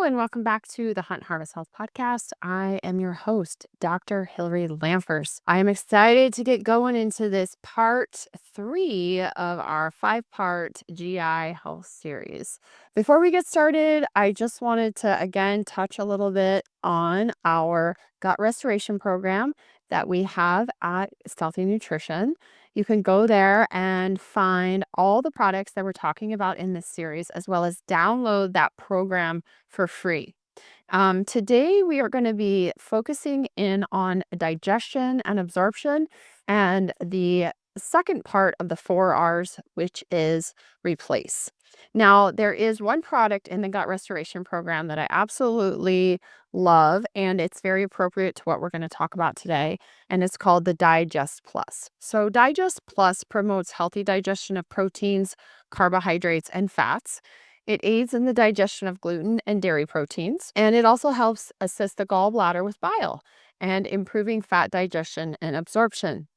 Hello, and welcome back to the Hunt Harvest Health Podcast. I am your host, Dr. Hilary Lamfers. I am excited to get going into this part 3 of our 5-part GI health series. Before we get started, I just wanted to again touch a little bit on our gut restoration program that we have at Stealthy Nutrition. You can go there and find all the products that we're talking about in this series, as well as download that program for free. Today, we are going to be focusing in on digestion and absorption and the second part of the 4 R's, which is replace. Now, there is one product in the gut restoration program that I absolutely love, and it's very appropriate to what we're going to talk about today, and it's called the Digest Plus. So, Digest Plus promotes healthy digestion of proteins, carbohydrates, and fats. It aids in the digestion of gluten and dairy proteins, and it also helps assist the gallbladder with bile and improving fat digestion and absorption.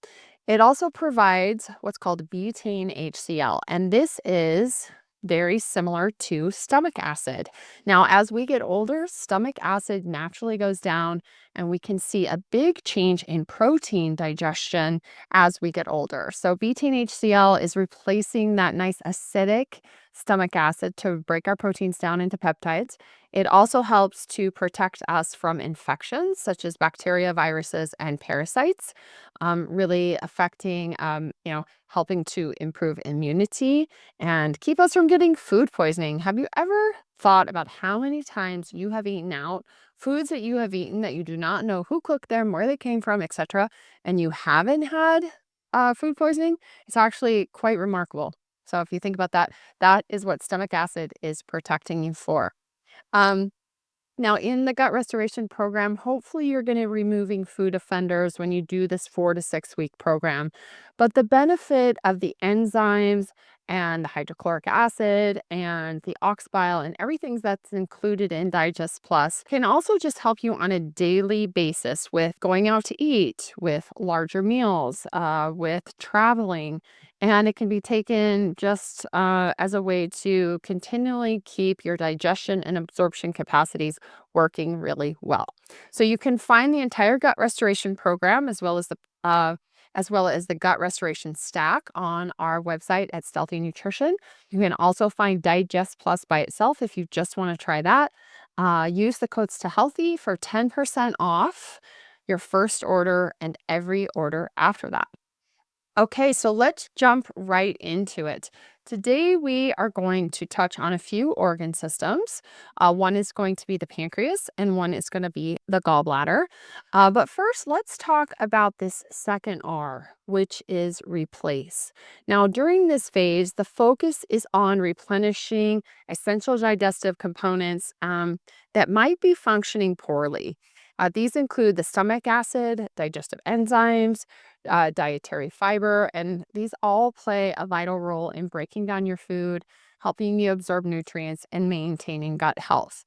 It also provides what's called butane HCl, and this is very similar to stomach acid. Now, as we get older, stomach acid naturally goes down, and we can see a big change in protein digestion as we get older. So, butane HCl is replacing that nice acidic stomach acid to break our proteins down into peptides. It also helps to protect us from infections such as bacteria, viruses, and parasites, really affecting, helping to improve immunity and keep us from getting food poisoning. Have you ever thought about how many times you have eaten out, foods that you have eaten that you do not know who cooked them, where they came from, etc., and you haven't had food poisoning? It's actually quite remarkable. So if you think about that, that is what stomach acid is protecting you for. Um, Now, in the gut restoration program, hopefully you're going to be removing food offenders when you do this 4 to 6 week program. But the benefit of the enzymes and the hydrochloric acid and the ox bile and everything that's included in Digest Plus can also just help you on a daily basis with going out to eat, with larger meals, with traveling. And it can be taken just as a way to continually keep your digestion and absorption capacities working really well. So you can find the entire gut restoration program as well as the gut restoration stack on our website at Stealthy Nutrition. You can also find Digest Plus by itself if you just want to try that. Use the codes to healthy for 10% off your first order and every order after that. Okay, so let's jump right into it. Today, we are going to touch on a few organ systems. One is going to be the pancreas, and one is going to be the gallbladder. But first, let's talk about this second R, which is replace. Now, during this phase, the focus is on replenishing essential digestive components that might be functioning poorly. These include the stomach acid, digestive enzymes, dietary fiber, and these all play a vital role in breaking down your food, helping you absorb nutrients, and maintaining gut health.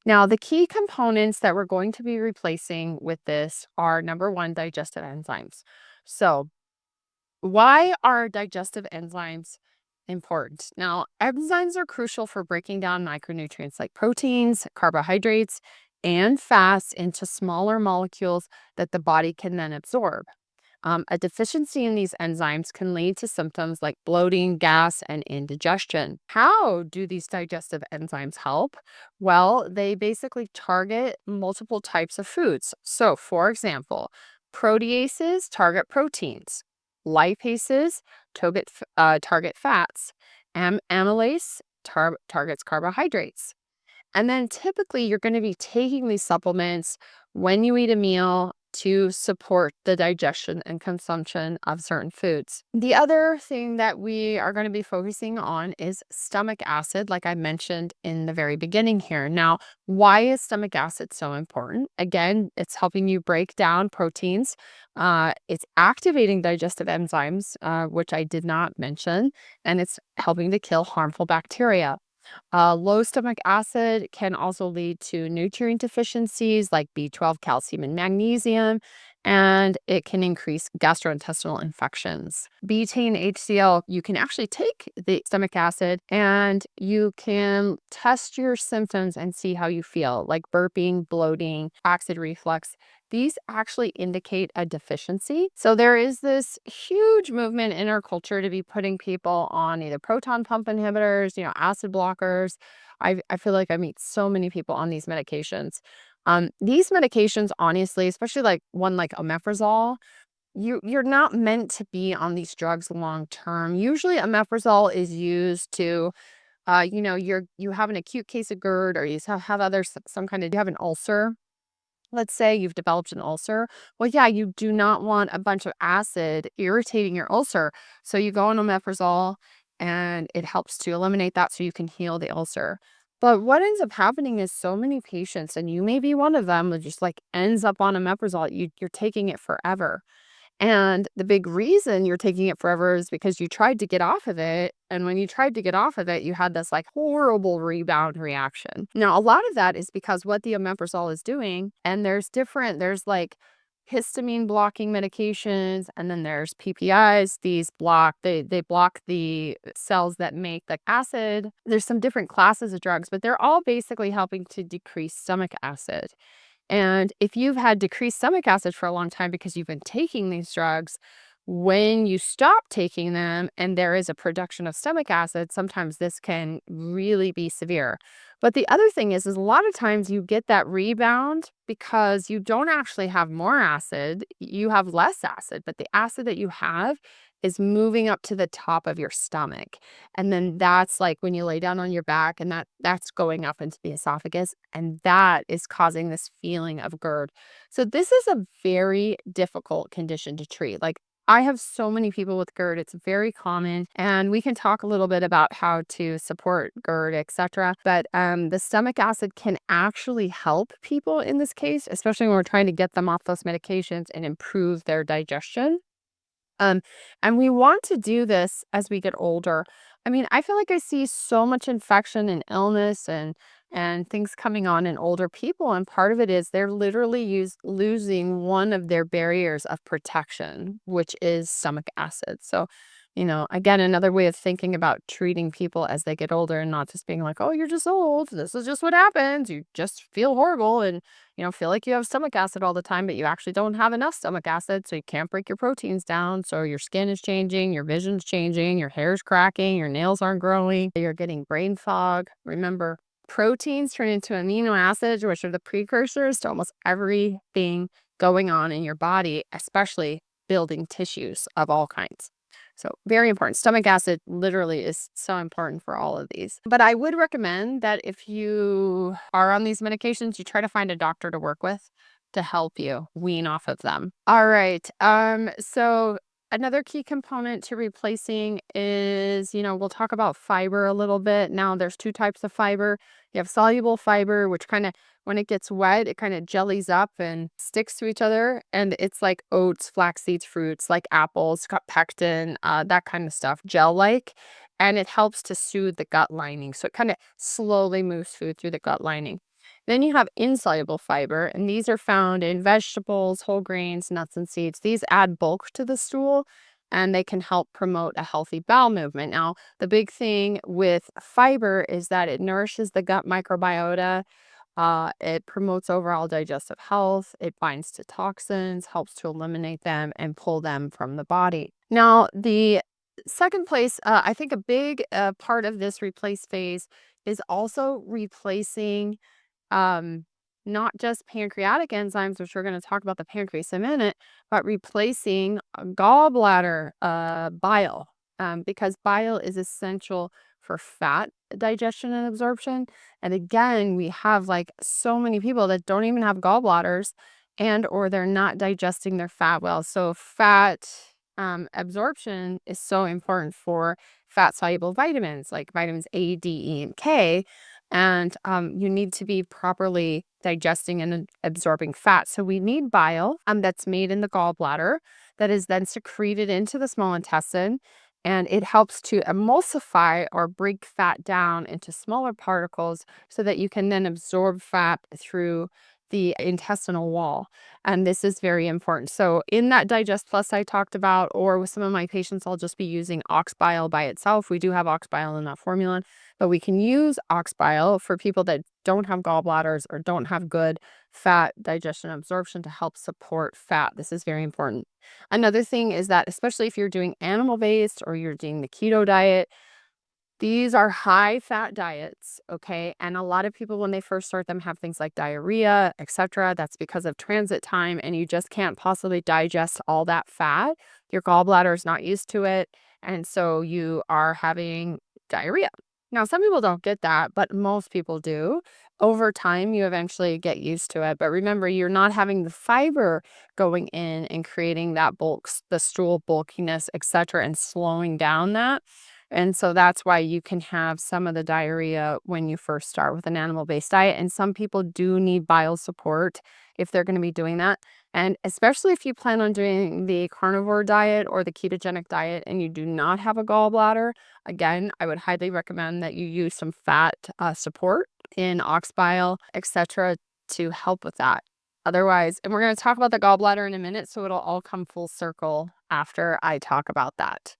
Now, the key components that we're going to be replacing with this are number one, digestive enzymes. So, why are digestive enzymes important? Now, enzymes are crucial for breaking down micronutrients like proteins, carbohydrates, and fats into smaller molecules that the body can then absorb. A deficiency in these enzymes can lead to symptoms like bloating, gas, and indigestion. How do these digestive enzymes help? Well, they basically target multiple types of foods. So, for example, proteases target proteins, lipases target fats, amylase targets carbohydrates. And then typically you're going to be taking these supplements when you eat a meal to support the digestion and consumption of certain foods. The other thing that we are going to be focusing on is stomach acid, like I mentioned in the very beginning here. Now, why is stomach acid so important? Again, it's helping you break down proteins. It's activating digestive enzymes, which I did not mention, and it's helping to kill harmful bacteria. Low stomach acid can also lead to nutrient deficiencies like B12, calcium, and magnesium. and it can increase gastrointestinal infections. Betaine HCl, you can actually take the stomach acid and you can test your symptoms and see how you feel, like burping, bloating, acid reflux. These actually indicate a deficiency. So there is this huge movement in our culture to be putting people on either proton pump inhibitors, acid blockers. I feel like I meet so many people on these medications. These medications, honestly, especially like one like omeprazole, you're not meant to be on these drugs long term. Usually, omeprazole is used to, you have an acute case of GERD, or you have other some kind of you have an ulcer. Let's say you've developed an ulcer. Well, yeah, you do not want a bunch of acid irritating your ulcer. So you go on omeprazole and it helps to eliminate that so you can heal the ulcer. But what ends up happening is so many patients, and you may be one of them, that just like ends up on omeprazole. You're taking it forever. And the big reason you're taking it forever is because you tried to get off of it. And when you tried to get off of it, you had this like horrible rebound reaction. Now, a lot of that is because what the omeprazole is doing, and there's like histamine blocking medications, and then there's PPIs. They block the cells that make the acid. There's some different classes of drugs, but they're all basically helping to decrease stomach acid. And if you've had decreased stomach acid for a long time because you've been taking these drugs, when you stop taking them and there is a production of stomach acid, sometimes this can really be severe. But the other thing is a lot of times you get that rebound because you don't actually have more acid, you have less acid, but the acid that you have is moving up to the top of your stomach. And then that's like when you lay down on your back, and that's going up into the esophagus, and that is causing this feeling of GERD. So this is a very difficult condition to treat. Like, I have so many people with GERD. It's very common, and we can talk a little bit about how to support GERD, etc. But the stomach acid can actually help people in this case, especially when we're trying to get them off those medications and improve their digestion. Um, and we want to do this as we get older. I mean, I feel like I see so much infection and illness and things coming on in older people, and part of it is they're literally losing one of their barriers of protection, which is stomach acid. So, again, another way of thinking about treating people as they get older, and not just being like, "Oh, you're just old. This is just what happens. You just feel horrible and feel like you have stomach acid all the time, but you actually don't have enough stomach acid, so you can't break your proteins down. So your skin is changing, your vision's changing, your hair's cracking, your nails aren't growing, you're getting brain fog." Remember, proteins turn into amino acids, which are the precursors to almost everything going on in your body, especially building tissues of all kinds. So very important. Stomach acid literally is so important for all of these. But I would recommend that if you are on these medications, you try to find a doctor to work with to help you wean off of them. All right. So another key component to replacing is, we'll talk about fiber a little bit. Now, there's two types of fiber. You have soluble fiber, which kind of, when it gets wet, it kind of jellies up and sticks to each other. And it's like oats, flax seeds, fruits, like apples, got pectin, that kind of stuff, gel-like. And it helps to soothe the gut lining. So it kind of slowly moves food through the gut lining. Then you have insoluble fiber, and these are found in vegetables, whole grains, nuts, and seeds. These add bulk to the stool, and they can help promote a healthy bowel movement. Now, the big thing with fiber is that it nourishes the gut microbiota. It promotes overall digestive health. It binds to toxins, helps to eliminate them and pull them from the body. Now, the second place, I think a big part of this replace phase is also replacing um, not just pancreatic enzymes, which we're going to talk about the pancreas in a minute, but replacing gallbladder bile, because bile is essential for fat digestion and absorption. And again, we have like so many people that don't even have gallbladders, and or they're not digesting their fat well. So fat absorption is so important for fat soluble vitamins like vitamins A, D, E, and K. And you need to be properly digesting and absorbing fat. So we need bile that's made in the gallbladder that is then secreted into the small intestine. And it helps to emulsify or break fat down into smaller particles so that you can then absorb fat through the intestinal wall. And this is very important. So in that Digest Plus I talked about, or with some of my patients, I'll just be using ox bile by itself. We do have ox bile in that formula, but we can use ox bile for people that don't have gallbladders or don't have good fat digestion and absorption to help support fat. This is very important. Another thing is that, especially if you're doing animal based or you're doing the keto diet, these are high fat diets, okay? And a lot of people, when they first start them, have things like diarrhea, etc. That's because of transit time, and you just can't possibly digest all that fat. Your gallbladder is not used to it, and so you are having diarrhea. Now, some people don't get that, but most people do. Over time, you eventually get used to it. But remember, you're not having the fiber going in and creating that bulk, the stool bulkiness, etc., and slowing down that. And so that's why you can have some of the diarrhea when you first start with an animal-based diet. And some people do need bile support if they're going to be doing that. And especially if you plan on doing the carnivore diet or the ketogenic diet and you do not have a gallbladder, again, I would highly recommend that you use some fat support in ox bile, etc., to help with that. Otherwise, and we're going to talk about the gallbladder in a minute, so it'll all come full circle after I talk about that.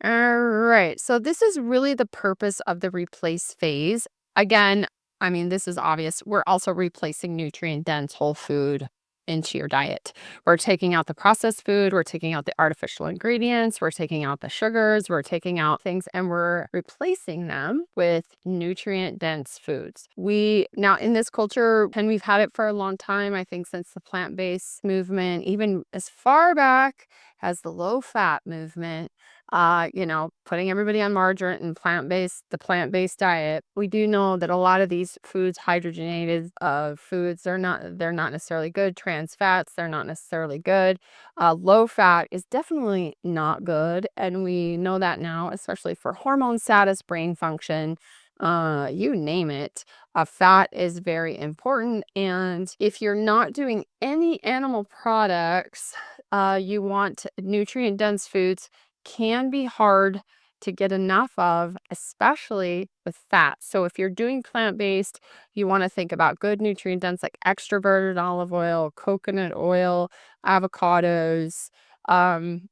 All right. So this is really the purpose of the replace phase. Again, I mean, this is obvious. We're also replacing nutrient dense whole food into your diet. We're taking out the processed food, we're taking out the artificial ingredients, we're taking out the sugars, we're taking out things, and we're replacing them with nutrient dense foods. We now in this culture, and we've had it for a long time, I think since the plant-based movement, even as far back as the low fat movement, putting everybody on margarine and the plant-based diet. We do know that a lot of these foods, hydrogenated foods, they're not necessarily good. Trans fats, they're not necessarily good. Low fat is definitely not good. And we know that now, especially for hormone status, brain function, you name it. Fat is very important. And if you're not doing any animal products, you want nutrient dense foods can be hard to get enough of, especially with fat. So if you're doing plant-based, you want to think about good nutrient dense like extra virgin olive oil, coconut oil, avocados, um,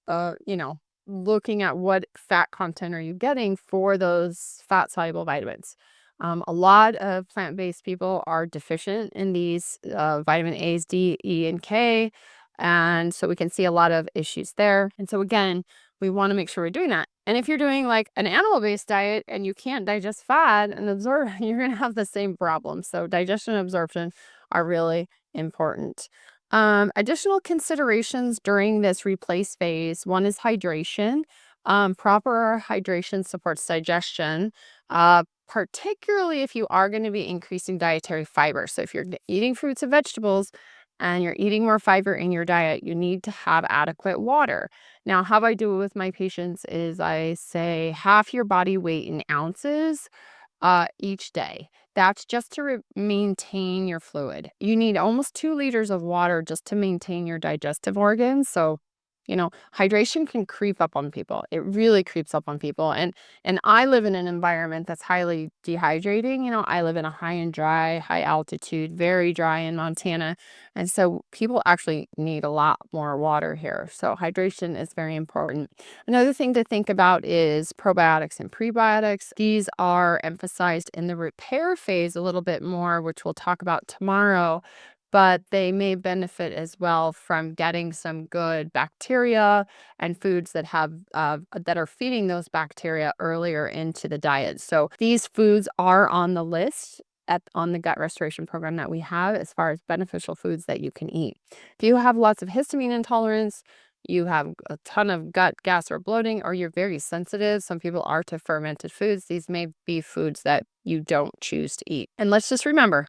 uh, you know, looking at what fat content are you getting for those fat soluble vitamins. A lot of plant-based people are deficient in these vitamin A's, D, E, and K. And so we can see a lot of issues there. And so again, we want to make sure we're doing that. And if you're doing like an animal-based diet and you can't digest fat and absorb, you're going to have the same problem. So digestion and absorption are really important. Additional considerations during this replace phase. One is hydration. Proper hydration supports digestion, particularly if you are going to be increasing dietary fiber. So if you're eating fruits and vegetables and you're eating more fiber in your diet, you need to have adequate water. Now, how I do it with my patients is I say half your body weight in ounces each day. That's just to maintain your fluid. You need almost 2 liters of water just to maintain your digestive organs. So, hydration can creep up on people. It really creeps up on people. And I live in an environment that's highly dehydrating. I live in a high and dry, high altitude, very dry in Montana. And so people actually need a lot more water here. So hydration is very important. Another thing to think about is probiotics and prebiotics. These are emphasized in the repair phase a little bit more, which we'll talk about tomorrow, but they may benefit as well from getting some good bacteria and foods that are feeding those bacteria earlier into the diet. So these foods are on the list on the gut restoration program that we have as far as beneficial foods that you can eat. If you have lots of histamine intolerance, you have a ton of gut gas or bloating, or you're very sensitive, some people are to fermented foods, these may be foods that you don't choose to eat. And let's just remember,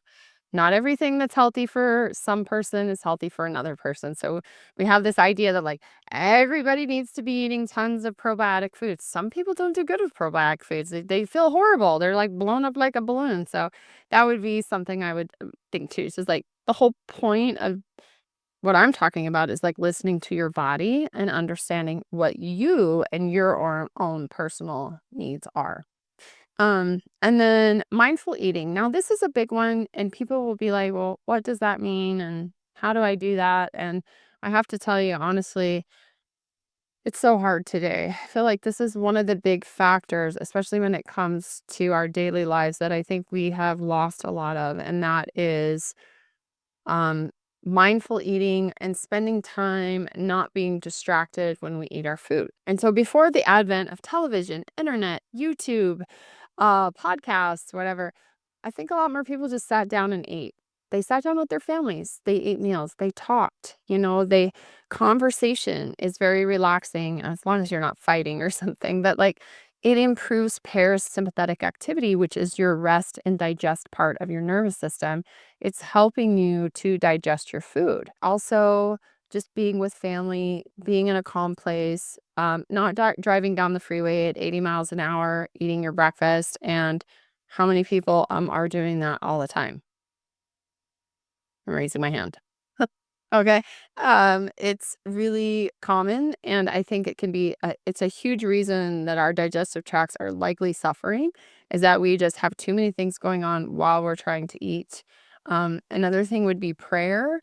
not everything that's healthy for some person is healthy for another person. So we have this idea that like everybody needs to be eating tons of probiotic foods. Some people don't do good with probiotic foods. They feel horrible. They're like blown up like a balloon. So that would be something I would think too. So it's like the whole point of what I'm talking about is like listening to your body and understanding what you and your own personal needs are. And then mindful eating. Now, this is a big one, and people will be like, well, what does that mean? And how do I do that? And I have to tell you, honestly, it's so hard today. I feel like this is one of the big factors, especially when it comes to our daily lives, that I think we have lost a lot of, and that is um, mindful eating and spending time not being distracted when we eat our food. And so, before the advent of television, internet, YouTube, podcasts, whatever, I think a lot more people just sat down and ate. They sat down with their families. They ate meals. They talked. Conversation is very relaxing as long as you're not fighting or something. But like, it improves parasympathetic activity, which is your rest and digest part of your nervous system. It's helping you to digest your food. Also, just being with family, being in a calm place, not driving down the freeway at 80 miles an hour, eating your breakfast. And how many people are doing that all the time? I'm raising my hand. Okay. It's really common, and I think it's a huge reason that our digestive tracts are likely suffering, is that we just have too many things going on while we're trying to eat. Another thing would be prayer.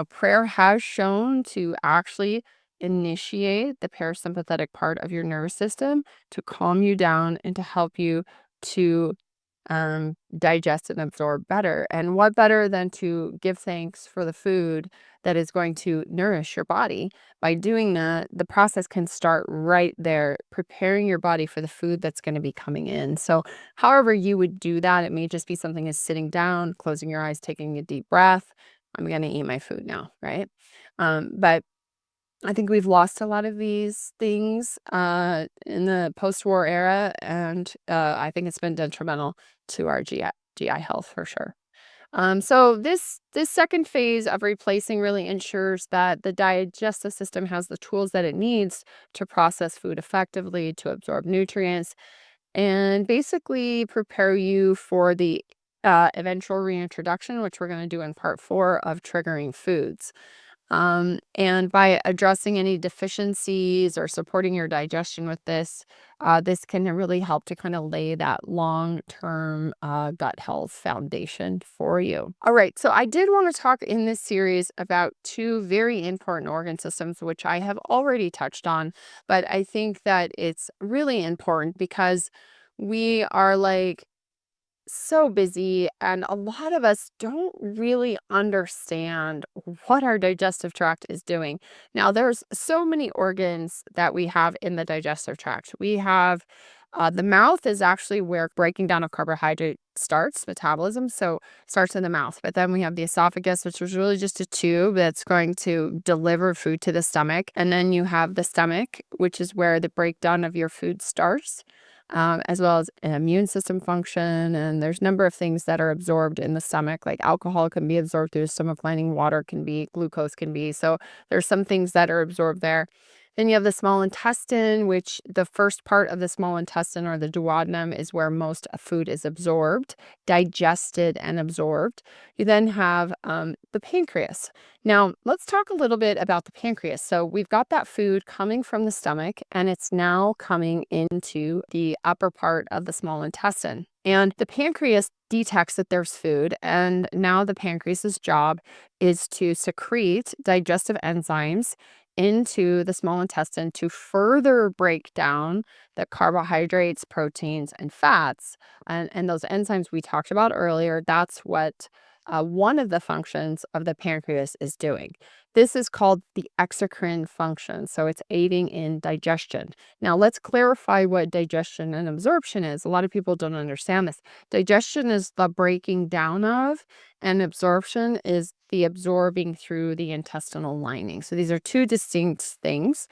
Prayer has shown to actually initiate the parasympathetic part of your nervous system to calm you down and to help you to digest and absorb better. And what better than to give thanks for the food that is going to nourish your body? By doing that, the process can start right there, preparing your body for the food that's going to be coming in. So, however you would do that, it may just be something as sitting down, closing your eyes, taking a deep breath. I'm going to eat my food now, right? But I think we've lost a lot of these things in the post-war era, and I think it's been detrimental to our GI health for sure. So this second phase of replacing really ensures that the digestive system has the tools that it needs to process food effectively, to absorb nutrients, and basically prepare you for the eventual reintroduction, which we're going to do in part 4 of triggering foods. And by addressing any deficiencies or supporting your digestion with this can really help to kind of lay that long-term gut health foundation for you. All right, so I did want to talk in this series about two very important organ systems, which I have already touched on, but I think that it's really important because we are like so busy, and a lot of us don't really understand what our digestive tract is doing. Now, there's so many organs that we have in the digestive tract. We have the mouth is actually where breaking down of carbohydrate starts, metabolism. So starts in the mouth. But then we have the esophagus, which was really just a tube that's going to deliver food to the stomach. And then you have the stomach, which is where the breakdown of your food starts, as well as an immune system function. And there's a number of things that are absorbed in the stomach, like alcohol can be absorbed through the stomach lining, water can be, glucose can be. So there's some things that are absorbed there. Then you have the small intestine, which the first part of the small intestine, or the duodenum, is where most food is absorbed, digested, and absorbed. You then have the pancreas. Now, let's talk a little bit about the pancreas. So we've got that food coming from the stomach, and it's now coming into the upper part of the small intestine. And the pancreas detects that there's food, and now the pancreas's job is to secrete digestive enzymes into the small intestine to further break down the carbohydrates, proteins, and fats. And those enzymes we talked about earlier, that's what one of the functions of the pancreas is doing. This is called the exocrine function. So it's aiding in digestion. Now, let's clarify what digestion and absorption is. A lot of people don't understand this. Digestion is the breaking down of, and absorption is the absorbing through the intestinal lining. So these are two distinct things.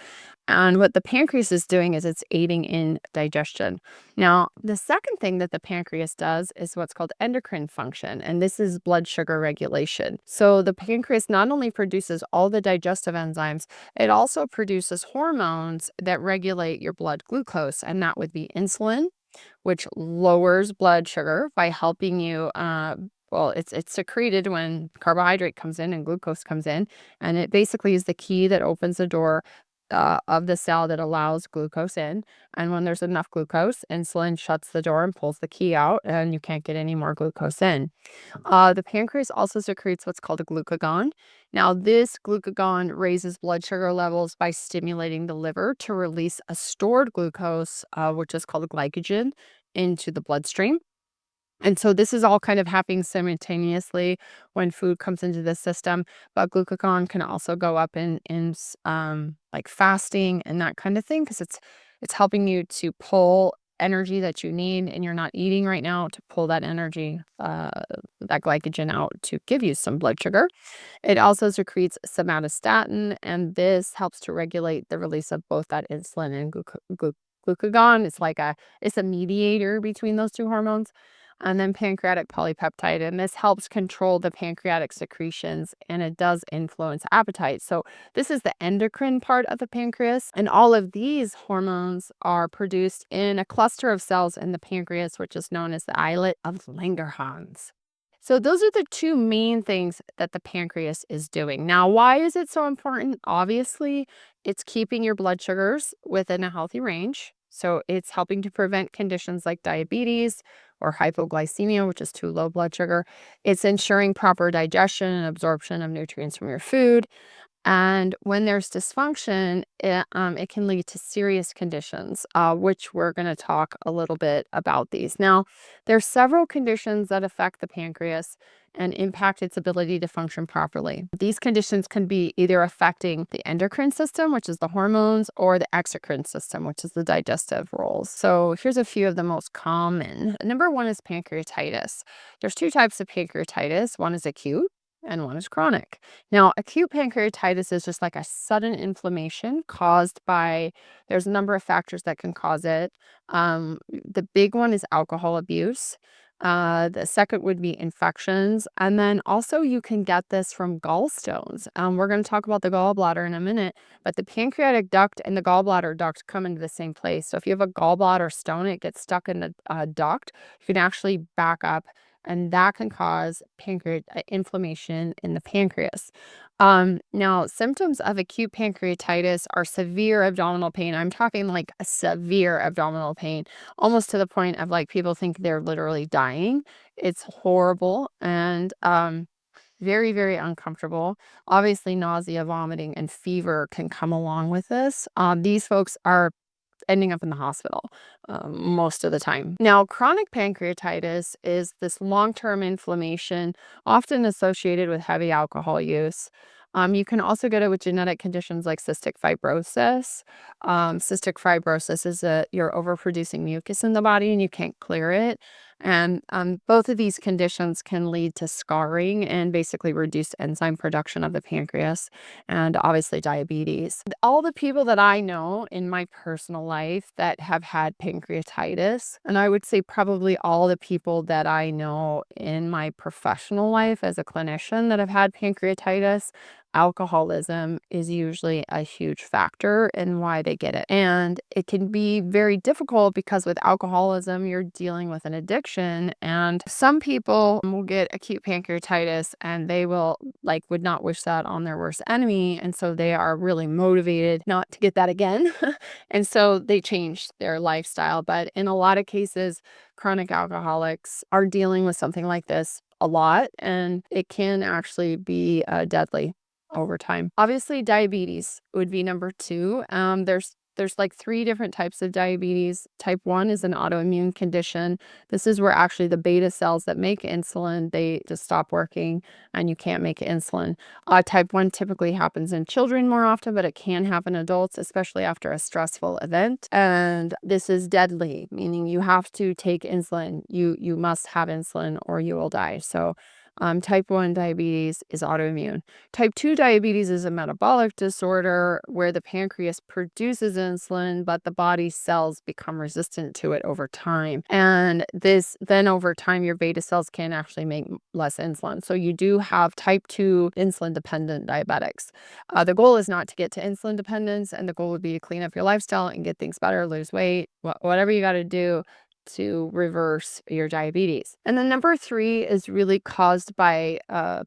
And what the pancreas is doing is it's aiding in digestion. Now, the second thing that the pancreas does is what's called endocrine function, and this is blood sugar regulation. So the pancreas not only produces all the digestive enzymes, it also produces hormones that regulate your blood glucose, and that would be insulin, which lowers blood sugar by helping you. It's secreted when carbohydrate comes in and glucose comes in, and it basically is the key that opens the door of the cell that allows glucose in. And when there's enough glucose, insulin shuts the door and pulls the key out, and you can't get any more glucose in. The pancreas also secretes what's called a glucagon. Now, this glucagon raises blood sugar levels by stimulating the liver to release a stored glucose, which is called glycogen, into the bloodstream. And so this is all kind of happening simultaneously when food comes into the system, but glucagon can also go up in like fasting and that kind of thing because it's helping you to pull energy that you need and you're not eating right now to pull that energy, that glycogen out to give you some blood sugar. It also secretes somatostatin, and this helps to regulate the release of both that insulin and glucagon. It's a mediator between those two hormones. And then pancreatic polypeptide, and this helps control the pancreatic secretions and it does influence appetite. So this is the endocrine part of the pancreas, and all of these hormones are produced in a cluster of cells in the pancreas, which is known as the islet of Langerhans. So those are the two main things that the pancreas is doing. Now, why is it so important? Obviously, it's keeping your blood sugars within a healthy range. So it's helping to prevent conditions like diabetes or hypoglycemia, which is too low blood sugar. It's ensuring proper digestion and absorption of nutrients from your food. And when there's dysfunction, it can lead to serious conditions, which we're going to talk a little bit about these. Now, there's several conditions that affect the pancreas and impact its ability to function properly. These conditions can be either affecting the endocrine system, which is the hormones, or the exocrine system, which is the digestive roles. So here's a few of the most common. Number one is pancreatitis. There's two types of pancreatitis. One is acute and one is chronic. Now, acute pancreatitis is just like a sudden inflammation caused by, there's a number of factors that can cause it. The big one is alcohol abuse. The second would be infections. And then also you can get this from gallstones. We're going to talk about the gallbladder in a minute, but the pancreatic duct and the gallbladder duct come into the same place. So if you have a gallbladder stone, it gets stuck in the duct, you can actually back up and that can cause inflammation in the pancreas. Now, symptoms of acute pancreatitis are severe abdominal pain. I'm talking like a severe abdominal pain, almost to the point of like people think they're literally dying. It's horrible and very, very uncomfortable. Obviously, nausea, vomiting, and fever can come along with this. These folks are ending up in the hospital most of the time. Now, chronic pancreatitis is this long-term inflammation, often associated with heavy alcohol use. You can also get it with genetic conditions like cystic fibrosis. Cystic fibrosis is you're overproducing mucus in the body and you can't clear it. And both of these conditions can lead to scarring and basically reduced enzyme production of the pancreas and obviously diabetes. All the people that I know in my personal life that have had pancreatitis, and I would say probably all the people that I know in my professional life as a clinician that have had pancreatitis, alcoholism is usually a huge factor in why they get it. And it can be very difficult because with alcoholism, you're dealing with an addiction. And some people will get acute pancreatitis and they would not wish that on their worst enemy. And so they are really motivated not to get that again. And so they change their lifestyle. But in a lot of cases, chronic alcoholics are dealing with something like this a lot, and it can actually be deadly over time. Obviously, diabetes would be number two. There's like three different types of diabetes. Type 1 is an autoimmune condition. This is where actually the beta cells that make insulin, they just stop working and you can't make insulin. Type 1 typically happens in children more often, but it can happen in adults, especially after a stressful event. And this is deadly, meaning you have to take insulin. You must have insulin or you will die. So type 1 diabetes is autoimmune. Type 2 diabetes is a metabolic disorder where the pancreas produces insulin, but the body's cells become resistant to it over time. And then over time, your beta cells can actually make less insulin. So you do have type 2 insulin dependent diabetics. The goal is not to get to insulin dependence, and the goal would be to clean up your lifestyle and get things better, lose weight, whatever you got to do to reverse your diabetes. And then number 3 is really caused by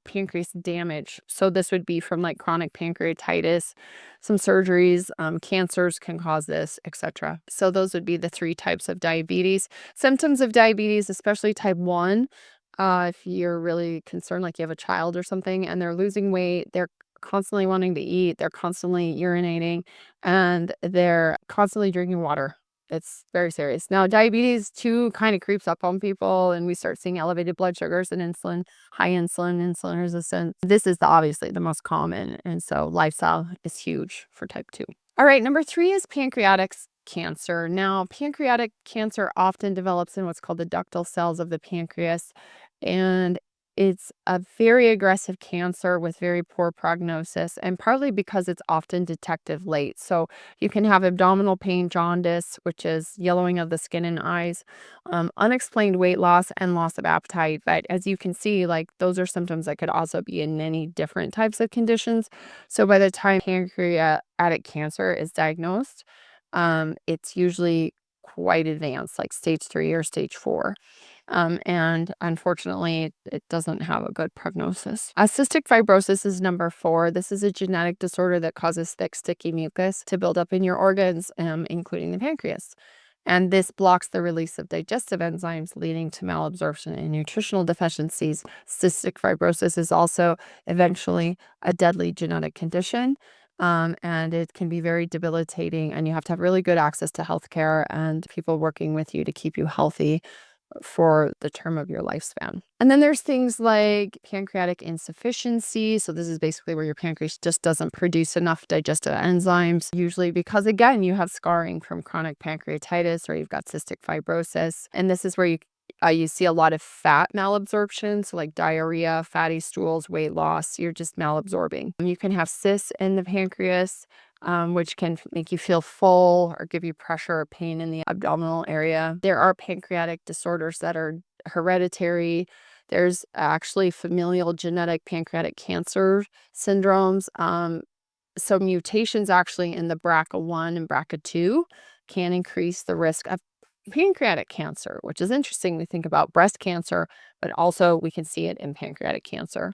pancreas damage. So this would be from like chronic pancreatitis, some surgeries, cancers can cause this, etc. So those would be the 3 types of diabetes. Symptoms of diabetes, especially type 1, if you're really concerned, like you have a child or something and they're losing weight, they're constantly wanting to eat, they're constantly urinating, and they're constantly drinking water. It's very serious. Now, diabetes too kind of creeps up on people, and we start seeing elevated blood sugars and high insulin resistance. This is obviously the most common, and so lifestyle is huge for type 2. All right, number 3 is pancreatic cancer. Now, pancreatic cancer often develops in what's called the ductal cells of the pancreas, and it's a very aggressive cancer with very poor prognosis, and partly because it's often detected late. So you can have abdominal pain, jaundice, which is yellowing of the skin and eyes, unexplained weight loss, and loss of appetite. But as you can see, like those are symptoms that could also be in many different types of conditions. So by the time pancreatic cancer is diagnosed, it's usually quite advanced, like stage 3 or stage 4. And unfortunately, it doesn't have a good prognosis. Cystic fibrosis is number 4. This is a genetic disorder that causes thick, sticky mucus to build up in your organs, including the pancreas. And this blocks the release of digestive enzymes, leading to malabsorption and nutritional deficiencies. Cystic fibrosis is also eventually a deadly genetic condition. And it can be very debilitating, and you have to have really good access to healthcare and people working with you to keep you healthy for the term of your lifespan. And then there's things like pancreatic insufficiency. So this is basically where your pancreas just doesn't produce enough digestive enzymes, usually because, again, you have scarring from chronic pancreatitis or you've got cystic fibrosis. And this is where you see a lot of fat malabsorption, so like diarrhea, fatty stools, weight loss. You're just malabsorbing. You can have cysts in the pancreas, which can make you feel full or give you pressure or pain in the abdominal area. There are pancreatic disorders that are hereditary. There's actually familial genetic pancreatic cancer syndromes. So mutations actually in the BRCA1 and BRCA2 can increase the risk of pancreatic cancer, which is interesting. We think about breast cancer, but also we can see it in pancreatic cancer.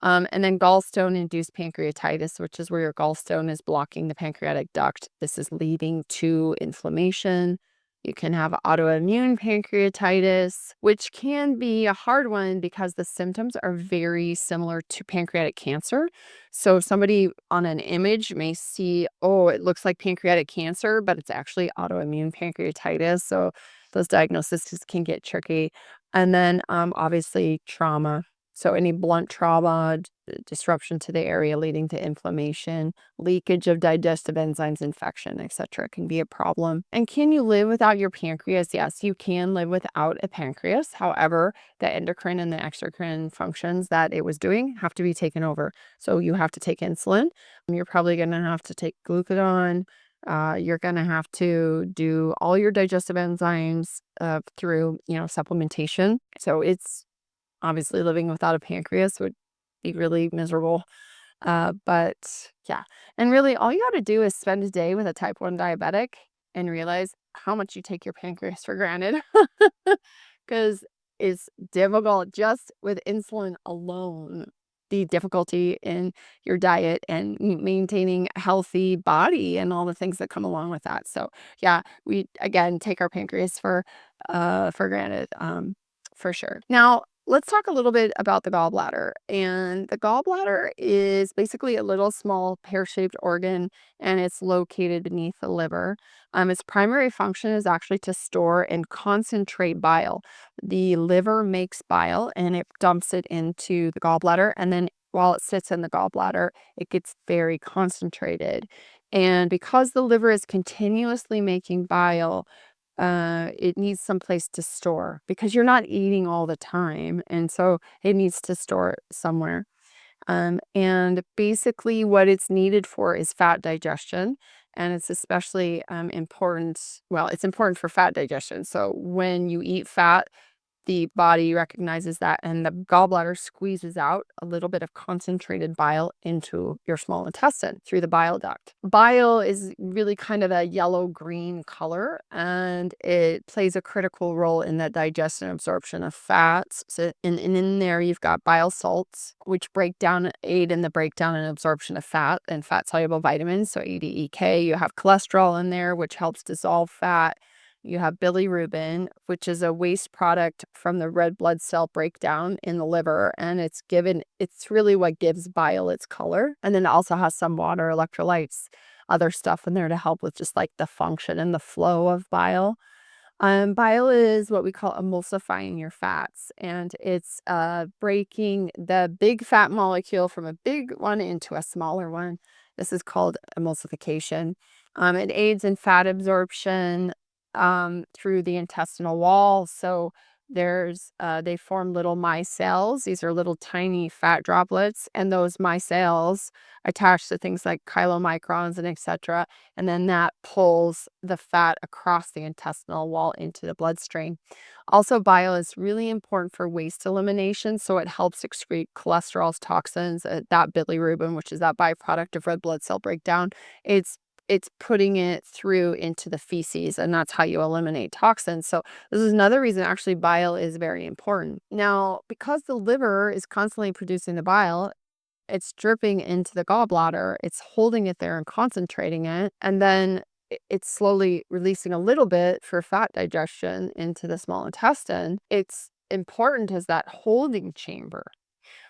And then gallstone-induced pancreatitis, which is where your gallstone is blocking the pancreatic duct. This is leading to inflammation. You can have autoimmune pancreatitis, which can be a hard one because the symptoms are very similar to pancreatic cancer. So somebody on an image may see, oh, it looks like pancreatic cancer, but it's actually autoimmune pancreatitis. So those diagnoses can get tricky. And then obviously trauma. So any blunt trauma, disruption to the area leading to inflammation, leakage of digestive enzymes, infection, etc. can be a problem. And can you live without your pancreas? Yes, you can live without a pancreas. However, the endocrine and the exocrine functions that it was doing have to be taken over. So you have to take insulin. You're probably going to have to take glucagon. You're going to have to do all your digestive enzymes through, supplementation. So it's obviously living without a pancreas would be really miserable. But yeah. And really all you got to do is spend a day with a type 1 diabetic and realize how much you take your pancreas for granted. Because it's difficult just with insulin alone. The difficulty in your diet and maintaining a healthy body and all the things that come along with that. So yeah, we again take our pancreas for granted, for sure. Now, let's talk a little bit about the gallbladder. And the gallbladder is basically a little small pear-shaped organ, and it's located beneath the liver. Its primary function is actually to store and concentrate bile. The liver makes bile and it dumps it into the gallbladder, and then while it sits in the gallbladder, it gets very concentrated. And because the liver is continuously making bile, it needs some place to store because you're not eating all the time. And so it needs to store somewhere. And basically what it's needed for is fat digestion. And it's especially important. Well, it's important for fat digestion. So when you eat fat, the body recognizes that, and the gallbladder squeezes out a little bit of concentrated bile into your small intestine through the bile duct. Bile is really kind of a yellow-green color, and it plays a critical role in the digestion and absorption of fats. So, in there, you've got bile salts, which aid in the breakdown and absorption of fat and fat-soluble vitamins, so A, D, E, K. You have cholesterol in there, which helps dissolve fat. You have bilirubin, which is a waste product from the red blood cell breakdown in the liver, and it's really what gives bile its color. And then it also has some water, electrolytes, other stuff in there to help with just like the function and the flow of bile. Bile is what we call emulsifying your fats, and it's breaking the big fat molecule from a big one into a smaller one. This is called emulsification. It aids in fat absorption through the intestinal wall. So they form little micelles. These are little tiny fat droplets, and those micelles attach to things like chylomicrons and etc. And then that pulls the fat across the intestinal wall into the bloodstream. Also, bile is really important for waste elimination. So it helps excrete cholesterol, toxins, that bilirubin, which is that byproduct of red blood cell breakdown. It's putting it through into the feces, and that's how you eliminate toxins. So this is another reason actually bile is very important. Now, because the liver is constantly producing the bile, it's dripping into the gallbladder, it's holding it there and concentrating it, and then it's slowly releasing a little bit for fat digestion into the small intestine. It's important as that holding chamber.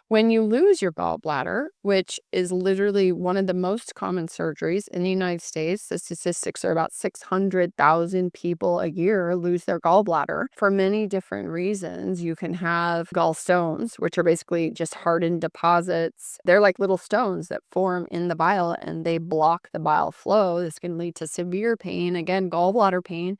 When you lose your gallbladder, which is literally one of the most common surgeries in the United States, the statistics are about 600,000 people a year lose their gallbladder for many different reasons. You can have gallstones, which are basically just hardened deposits. They're like little stones that form in the bile and they block the bile flow. This can lead to severe pain. Again, gallbladder pain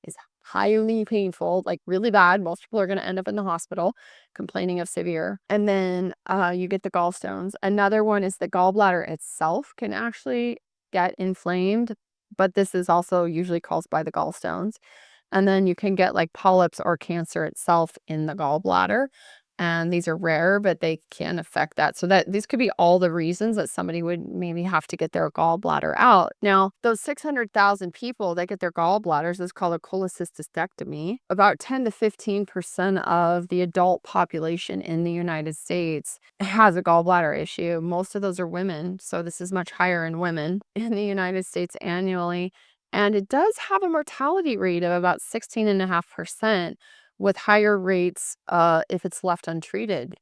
is highly painful, like really bad. Most people are going to end up in the hospital complaining of severe. And then you get the gallstones. Another one is the gallbladder itself can actually get inflamed, but this is also usually caused by the gallstones. And then you can get like polyps or cancer itself in the gallbladder. And these are rare, but they can affect that. So that these could be all the reasons that somebody would maybe have to get their gallbladder out. Now, those 600,000 people that get their gallbladders is called a cholecystectomy. About 10 to 15% of the adult population in the United States has a gallbladder issue. Most of those are women. So this is much higher in women in the United States annually. And it does have a mortality rate of about 16.5%. With higher rates if it's left untreated,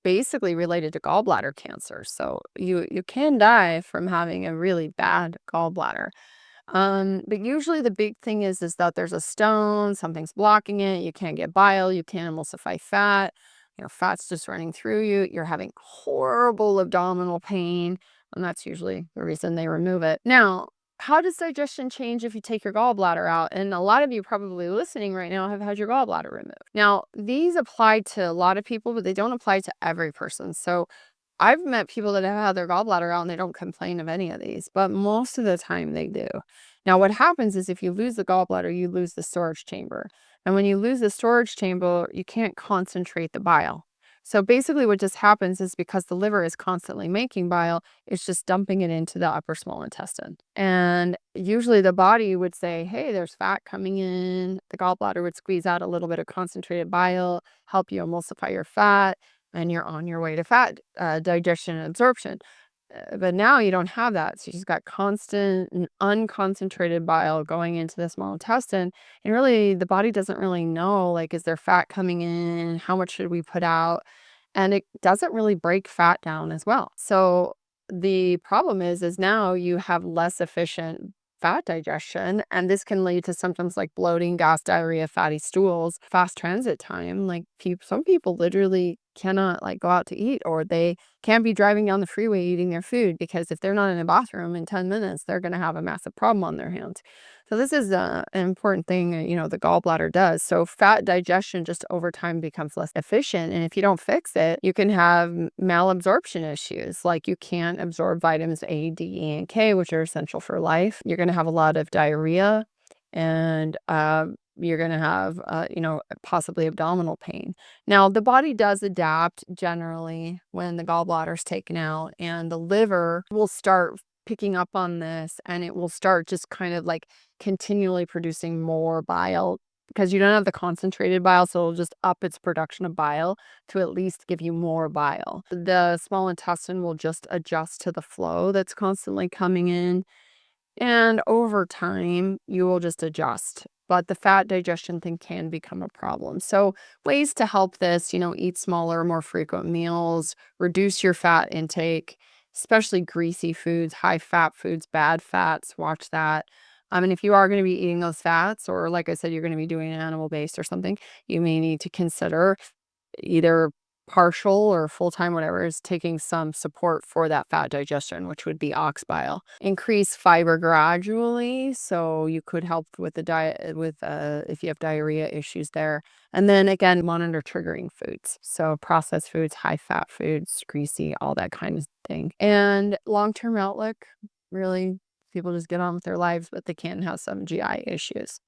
basically related to gallbladder cancer. So you can die from having a really bad gallbladder. But usually the big thing is that there's a stone, something's blocking it, you can't get bile, you can't emulsify fat, fat's just running through you, you're having horrible abdominal pain, and that's usually the reason they remove it. Now, how does digestion change if you take your gallbladder out? And a lot of you probably listening right now have had your gallbladder removed. Now, these apply to a lot of people, but they don't apply to every person. So I've met people that have had their gallbladder out and they don't complain of any of these, but most of the time they do. Now, what happens is if you lose the gallbladder, you lose the storage chamber. And when you lose the storage chamber, you can't concentrate the bile. So basically what just happens is because the liver is constantly making bile, it's just dumping it into the upper small intestine. And usually the body would say, hey, there's fat coming in. The gallbladder would squeeze out a little bit of concentrated bile, help you emulsify your fat, and you're on your way to fat digestion and absorption. But now you don't have that. So you just got constant and unconcentrated bile going into the small intestine. And really, the body doesn't really know, like, is there fat coming in? How much should we put out? And it doesn't really break fat down as well. So the problem is now you have less efficient fat digestion, and this can lead to symptoms like bloating, gas, diarrhea, fatty stools, fast transit time. Like some people literally cannot like go out to eat, or they can't be driving down the freeway eating their food because if they're not in a bathroom in 10 minutes, they're going to have a massive problem on their hands. So this is an important thing, the gallbladder does. So fat digestion just over time becomes less efficient. And if you don't fix it, you can have malabsorption issues. Like you can't absorb vitamins A, D, E, and K, which are essential for life. You're going to have a lot of diarrhea and you're going to have, possibly abdominal pain. Now, the body does adapt generally when the gallbladder is taken out, and the liver will start picking up on this, and it will start just kind of like continually producing more bile because you don't have the concentrated bile, so it'll just up its production of bile to at least give you more bile. The small intestine will just adjust to the flow that's constantly coming in, and over time, you will just adjust. But the fat digestion thing can become a problem. So, ways to help this, eat smaller, more frequent meals, reduce your fat intake, especially greasy foods, high fat foods, bad fats. Watch that. I mean, if you are going to be eating those fats, or like I said, you're going to be doing animal based or something, you may need to consider either partial or full-time, whatever, is taking some support for that fat digestion, which would be ox bile. Increase fiber gradually, so you could help with the diet with if you have diarrhea issues there. And then again, monitor triggering foods. So processed foods, high fat foods, greasy, all that kind of thing. And long-term outlook, really, people just get on with their lives, but they can have some GI issues.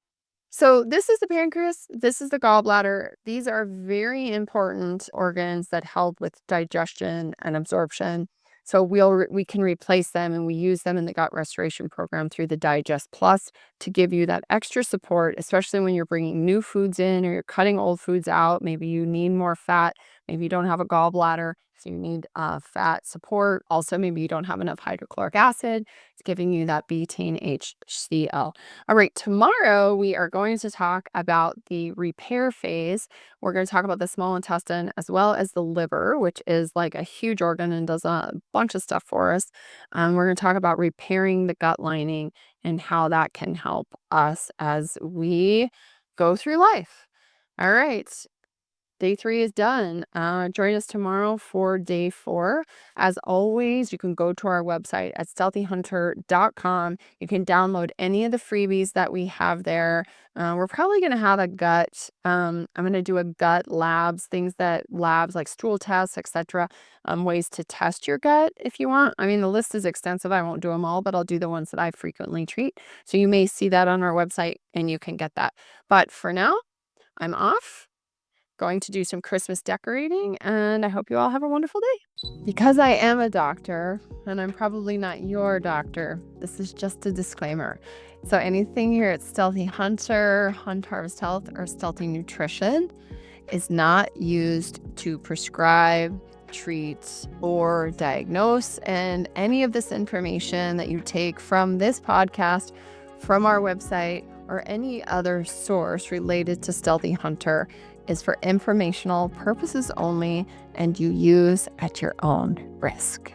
So this is the pancreas, this is the gallbladder. These are very important organs that help with digestion and absorption. So we can replace them, and we use them in the gut restoration program through the Digest Plus to give you that extra support, especially when you're bringing new foods in or you're cutting old foods out. Maybe you need more fat. Maybe you don't have a gallbladder, so you need fat support. Also, maybe you don't have enough hydrochloric acid. It's giving you that betaine HCl. All right, tomorrow we are going to talk about the repair phase. We're going to talk about the small intestine as well as the liver, which is like a huge organ and does a bunch of stuff for us. We're going to talk about repairing the gut lining and how that can help us as we go through life. All right. Day 3 is done. Join us tomorrow for day 4. As always, you can go to our website at stealthyhunter.com. You can download any of the freebies that we have there. We're probably going to have a gut. I'm going to do a gut labs like stool tests, etc. Ways to test your gut if you want. I mean, the list is extensive. I won't do them all, but I'll do the ones that I frequently treat. So you may see that on our website and you can get that. But for now, I'm off. Going to do some Christmas decorating, and I hope you all have a wonderful day. Because I am a doctor, and I'm probably not your doctor, this is just a disclaimer. So anything here at Stealthy Hunter, Hunt Harvest Health, or Stealthy Nutrition is not used to prescribe, treat, or diagnose. And any of this information that you take from this podcast, from our website, or any other source related to Stealthy Hunter is for informational purposes only, and you use at your own risk.